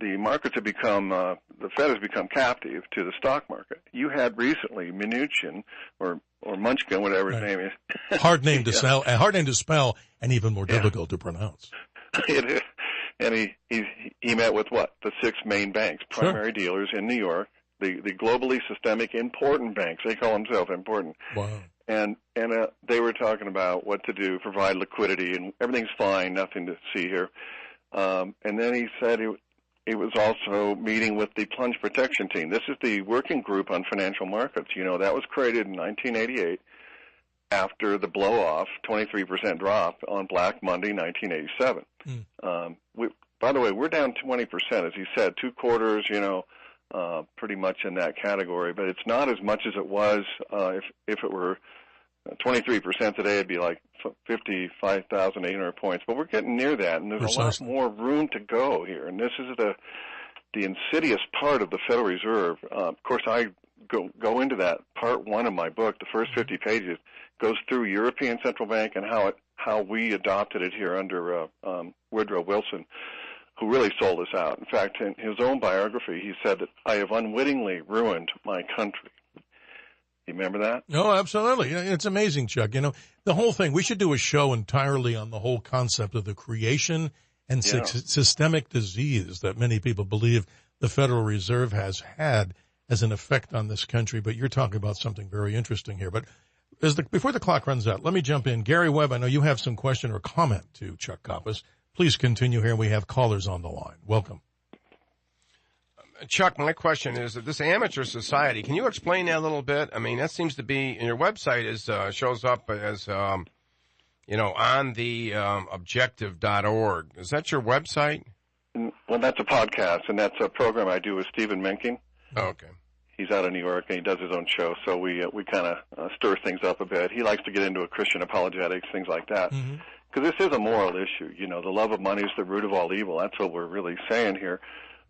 The markets have become, the Fed has become captive to the stock market. You had recently Mnuchin or Munchkin, whatever his name is. Hard name to spell, and even more difficult to pronounce. It is. And he met with what? The 6 main banks, primary dealers in New York, the globally systemic important banks. They call themselves important. Wow. And they were talking about what to do, provide liquidity, and everything's fine, nothing to see here. And then he said he was also meeting with the plunge protection team. This is the working group on financial markets. That was created in 1988 after the blow-off, 23% drop on Black Monday, 1987. By the way, we're down 20%, as he said, 2 quarters, pretty much in that category. But it's not as much as it was if it were 23% today. It'd be like 55,800 points. But we're getting near that, and there's a lot more room to go here. And this is the insidious part of the Federal Reserve. Of course, I go into that. Part 1 of my book, the first 50 pages, goes through European Central Bank and how we adopted it here under Woodrow Wilson, who really sold us out. In fact, in his own biography, he said that I have unwittingly ruined my country. You remember that? No, absolutely. It's amazing, Chuck. The whole thing, we should do a show entirely on the whole concept of the creation and systemic disease that many people believe the Federal Reserve has had as an effect on this country. But you're talking about something very interesting here. But before the clock runs out, let me jump in. Gary Webb, I know you have some question or comment to Chuck Coppola. Please continue here. We have callers on the line. Welcome. Chuck, my question is that this amateur society, can you explain that a little bit? I mean, that seems to be, and your website is shows up as, on the objective.org. Is that your website? Well, that's a podcast, and that's a program I do with Stephen Mencken. Oh, okay. He's out of New York, and he does his own show, so we kind of stir things up a bit. He likes to get into a Christian apologetics, things like that. Because this is a moral issue. The love of money is the root of all evil. That's what we're really saying here.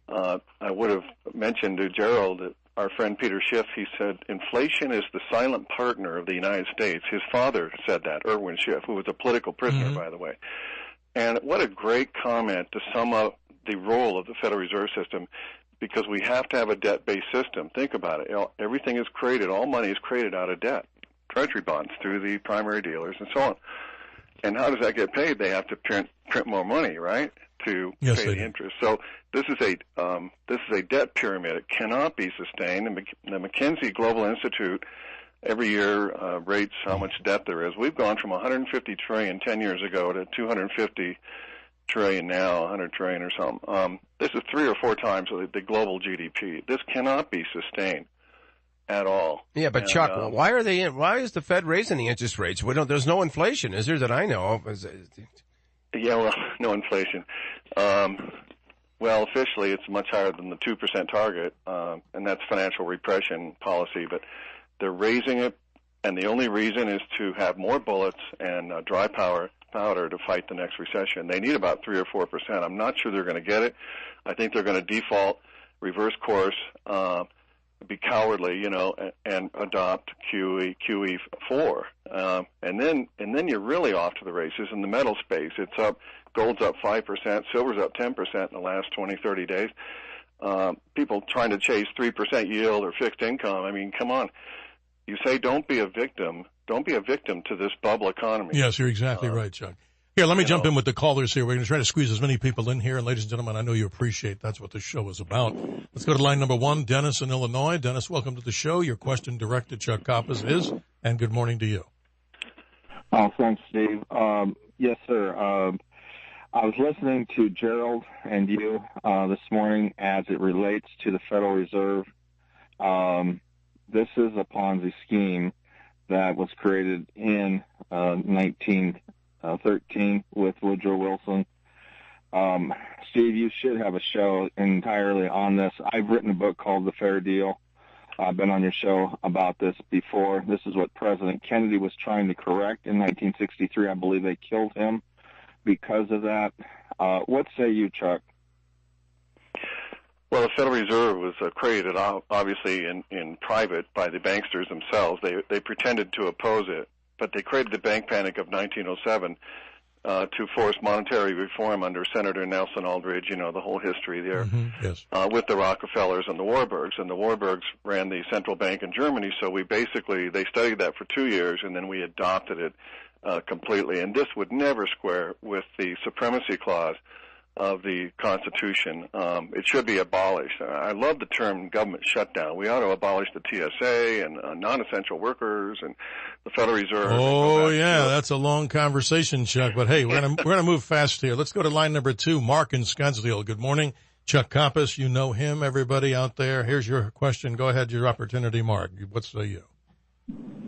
I would have mentioned to Gerald, our friend Peter Schiff, he said, inflation is the silent partner of the United States. His father said that, Erwin Schiff, who was a political prisoner, by the way. And what a great comment to sum up the role of the Federal Reserve System, because we have to have a debt-based system. Think about it. Everything is created, all money is created out of debt, treasury bonds through the primary dealers and so on. And how does that get paid? They have to print more money, right, to pay the interest. So this is a debt pyramid. It cannot be sustained. And the McKinsey Global Institute every year rates how much debt there is. We've gone from 150 trillion 10 years ago to 250 trillion now, 100 trillion or something. This is 3 or 4 times the global GDP. This cannot be sustained at all. Yeah, but Chuck, why is the Fed raising the interest rates? There's no inflation, is there, that I know of? Yeah, well, no inflation. Well, officially it's much higher than the 2% target, and that's financial repression policy, but they're raising it, and the only reason is to have more bullets and dry powder to fight the next recession. They need about 3 or 4%. I'm not sure they're going to get it. I think they're going to default, reverse course, be cowardly, and adopt QE4. And then you're really off to the races in the metal space. It's up, gold's up 5%, silver's up 10% in the last 20, 30 days. People trying to chase 3% yield or fixed income. I mean, come on. You say don't be a victim. Don't be a victim to this bubble economy. Yes, you're exactly right, Chuck. Here, let me jump in with the callers here. We're going to try to squeeze as many people in here. And ladies and gentlemen, I know you appreciate that's what the show is about. Let's go to line number 1, Dennis in Illinois. Dennis, welcome to the show. Your question direct to Chuck Coppola is, and good morning to you. Oh, thanks, Steve. Yes, sir. I was listening to Gerald and you this morning as it relates to the Federal Reserve. This is a Ponzi scheme that was created in 1913 with Woodrow Wilson. Steve, you should have a show entirely on this. I've written a book called The Fair Deal. I've been on your show about this before. This is what President Kennedy was trying to correct in 1963. I believe they killed him because of that. What say you, Chuck? Well, the Federal Reserve was created, obviously, in private by the banksters themselves. They pretended to oppose it, but they created the bank panic of 1907 to force monetary reform under Senator Nelson Aldrich, the whole history there, with the Rockefellers and the Warburgs. And the Warburgs ran the central bank in Germany, so they studied that for 2 years, and then we adopted it completely. And this would never square with the supremacy clause of the Constitution. It should be abolished. I love the term government shutdown. We ought to abolish the TSA and non-essential workers and the Federal Reserve. Oh, yeah, that's a long conversation, Chuck. But hey, we're gonna move fast here. Let's go to line number 2, Mark in Scottsdale. Good morning, Chuck Coppola. You know him, everybody out there. Here's your question. Go ahead, your opportunity, Mark. What say you?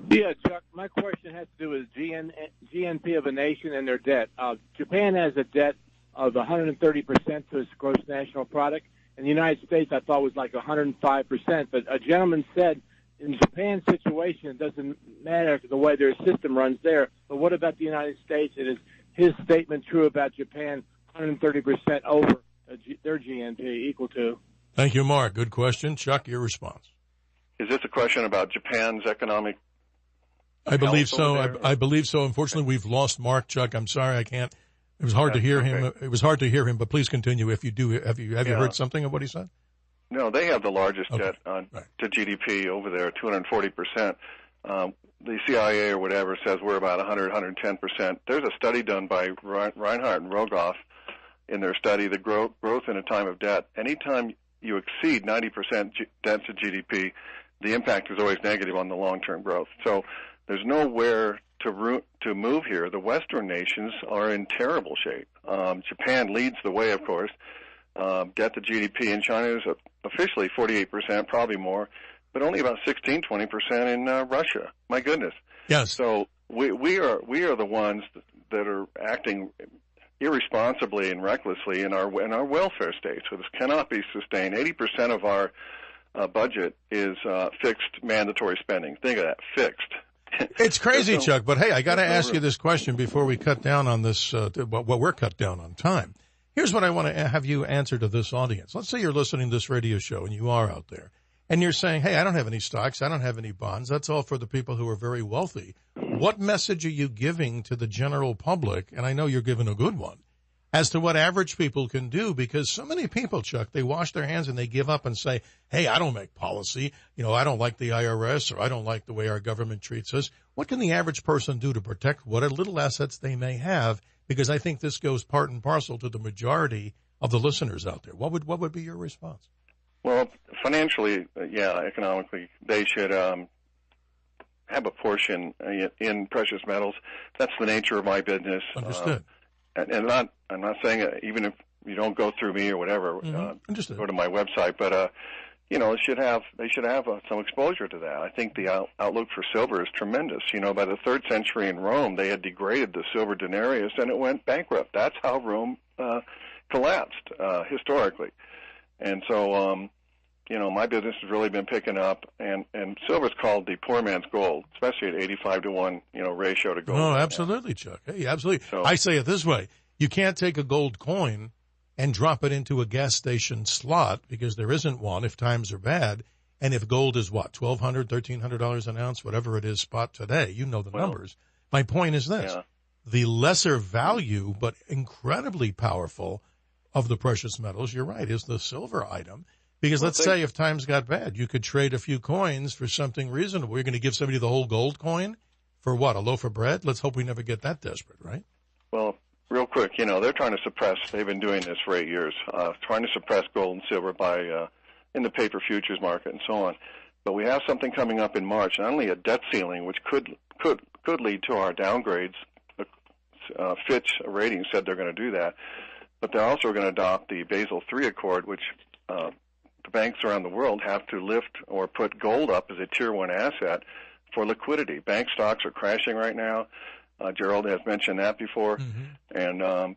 Yeah, Chuck, my question has to do with GNP of a nation and their debt. Japan has a debt of 130% to its gross national product. In the United States, I thought was like 105%. But a gentleman said in Japan's situation, it doesn't matter the way their system runs there. But what about the United States? And is his statement true about Japan, 130% over their GNP equal to? Thank you, Mark. Good question. Chuck, your response. Is this a question about Japan's economic? I believe so. I believe so. Unfortunately, we've lost Mark. Chuck, I'm sorry, I can't. It was hard to hear him. It was hard to hear him, but please continue if you do. Have you heard something of what he said? No, they have the largest debt to GDP over there, 240%. The CIA or whatever says we're about 110%. There's a study done by Reinhardt and Rogoff in their study, the growth in a time of debt. Anytime you exceed 90% debt to GDP, the impact is always negative on the long-term growth. So there's nowhere to move here. The Western nations are in terrible shape. Japan leads the way, of course. Debt to GDP in China is officially 48%, probably more, but only about 16-20% in Russia. My goodness. Yes. So we are the ones that are acting irresponsibly and recklessly in our welfare states. So this cannot be sustained. 80% of our budget is fixed mandatory spending. Think of that, fixed. It's crazy, Chuck, but hey, I got to ask you this question before we cut down on this, what we're cut down on time. Here's what I want to have you answer to this audience. Let's say you're listening to this radio show, and you are out there, and you're saying, hey, I don't have any stocks, I don't have any bonds. That's all for the people who are very wealthy. What message are you giving to the general public, and I know you're giving a good one, as to what average people can do? Because so many people, Chuck, they wash their hands and they give up and say, hey, I don't make policy. I don't like the IRS, or I don't like the way our government treats us. What can the average person do to protect what little assets they may have? Because I think this goes part and parcel to the majority of the listeners out there. What would be your response? Well, financially, economically, they should have a portion in precious metals. That's the nature of my business. Understood. And I'm not saying even if you don't go through me or whatever, go to my website, but they should have some exposure to that. I think the outlook for silver is tremendous. By the 3rd century in Rome, they had degraded the silver denarius and it went bankrupt. That's how Rome collapsed historically. And so, my business has really been picking up, and silver's called the poor man's gold, especially at 85-1, ratio to gold. Oh, absolutely, Chuck. Hey, absolutely. So, I say it this way. You can't take a gold coin and drop it into a gas station slot, because there isn't one if times are bad. And if gold is what, $1,200, $1,300 an ounce, whatever it is spot today, you know the numbers. My point is this. Yeah. The lesser value, but incredibly powerful of the precious metals, you're right, is the silver item. Because let's say if times got bad, you could trade a few coins for something reasonable. You're going to give somebody the whole gold coin for what, a loaf of bread? Let's hope we never get that desperate, right? Well, real quick, they're trying to suppress, they've been doing this for 8 years, trying to suppress gold and silver by in the paper futures market and so on. But we have something coming up in March, not only a debt ceiling, which could lead to our downgrades. Fitch Ratings said they're going to do that, but they're also going to adopt the Basel III Accord, which the banks around the world have to lift or put gold up as a Tier 1 asset for liquidity. Bank stocks are crashing right now. Gerald has mentioned that before. Mm-hmm. And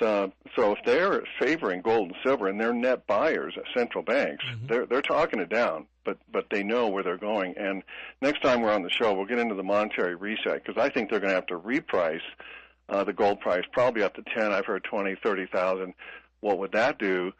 so if they're favoring gold and silver, and they're net buyers at central banks, mm-hmm. they're talking it down, but they know where they're going. And next time we're on the show, we'll get into the monetary reset, because I think they're going to have to reprice the gold price, probably up to 10. I've heard 20, 30,000. What would that do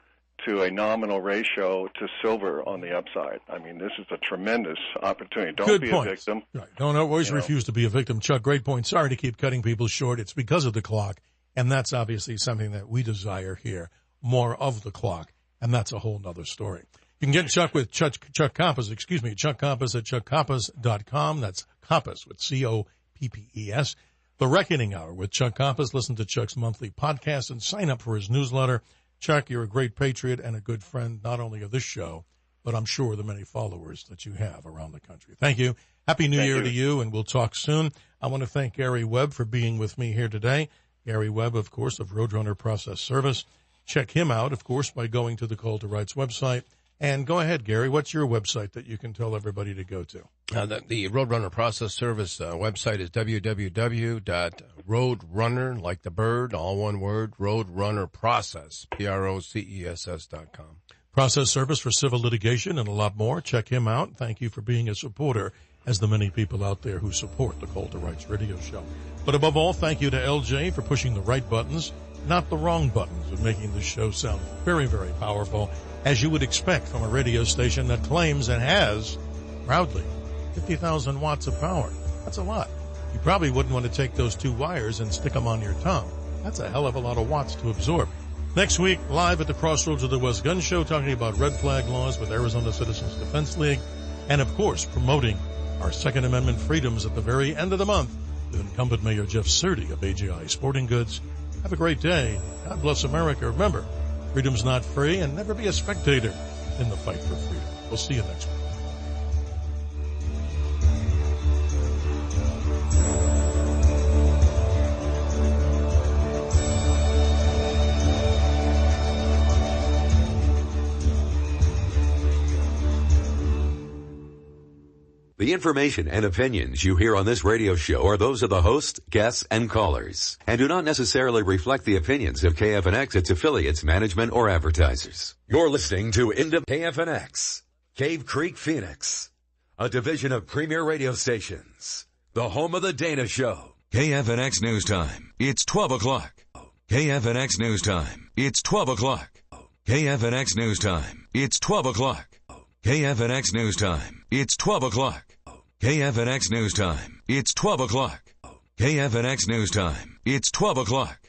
to a nominal ratio to silver on the upside? I mean, this is a tremendous opportunity. Don't be a victim. Right. Don't always refuse to be a victim. Chuck, great point. Sorry to keep cutting people short. It's because of the clock, and that's obviously something that we desire here, more of the clock, and that's a whole other story. You can get Chuck with Chuck Coppas, Chuck Coppas at chuckcoppas.com. That's Coppas with C-O-P-P-E-S. The Reckoning Hour with Chuck Coppas. Listen to Chuck's monthly podcast and sign up for his newsletter. Chuck, you're a great patriot and a good friend, not only of this show, but I'm sure the many followers that you have around the country. Thank you. Happy New Year to you, and we'll talk soon. I want to thank Gary Webb for being with me here today. Gary Webb, of course, of Roadrunner Process Service. Check him out, of course, by going to the Call to Rights website. And go ahead, Gary. What's your website that you can tell everybody to go to? The Roadrunner Process Service website is www.roadrunner, like the bird, all one word, Roadrunner Process, PROCESS.com. Process Service for civil litigation and a lot more. Check him out. Thank you for being a supporter, as the many people out there who support the Call to Rights radio show. But above all, thank you to LJ for pushing the right buttons, not the wrong buttons, and making this show sound very, very powerful, as you would expect from a radio station that claims and has, proudly, 50,000 watts of power. That's a lot. You probably wouldn't want to take those two wires and stick them on your tongue. That's a hell of a lot of watts to absorb. Next week, live at the Crossroads of the West Gun Show, talking about red flag laws with Arizona Citizens Defense League, and, of course, promoting our Second Amendment freedoms at the very end of the month with incumbent Mayor Jeff Surdy of AGI Sporting Goods. Have a great day. God bless America. Remember, freedom's not free, and never be a spectator in the fight for freedom. We'll see you next week. The information and opinions you hear on this radio show are those of the host, guests, and callers, and do not necessarily reflect the opinions of KFNX, its affiliates, management, or advertisers. You're listening to KFNX, Cave Creek, Phoenix, a division of Premier Radio Stations, the home of the Dana Show. KFNX News Time. It's 12 o'clock. KFNX News Time. It's 12 o'clock. KFNX News Time. It's 12 o'clock. KFNX News Time. It's 12 o'clock. KFNX News Time. It's 12 o'clock. KFNX News Time. It's 12 o'clock.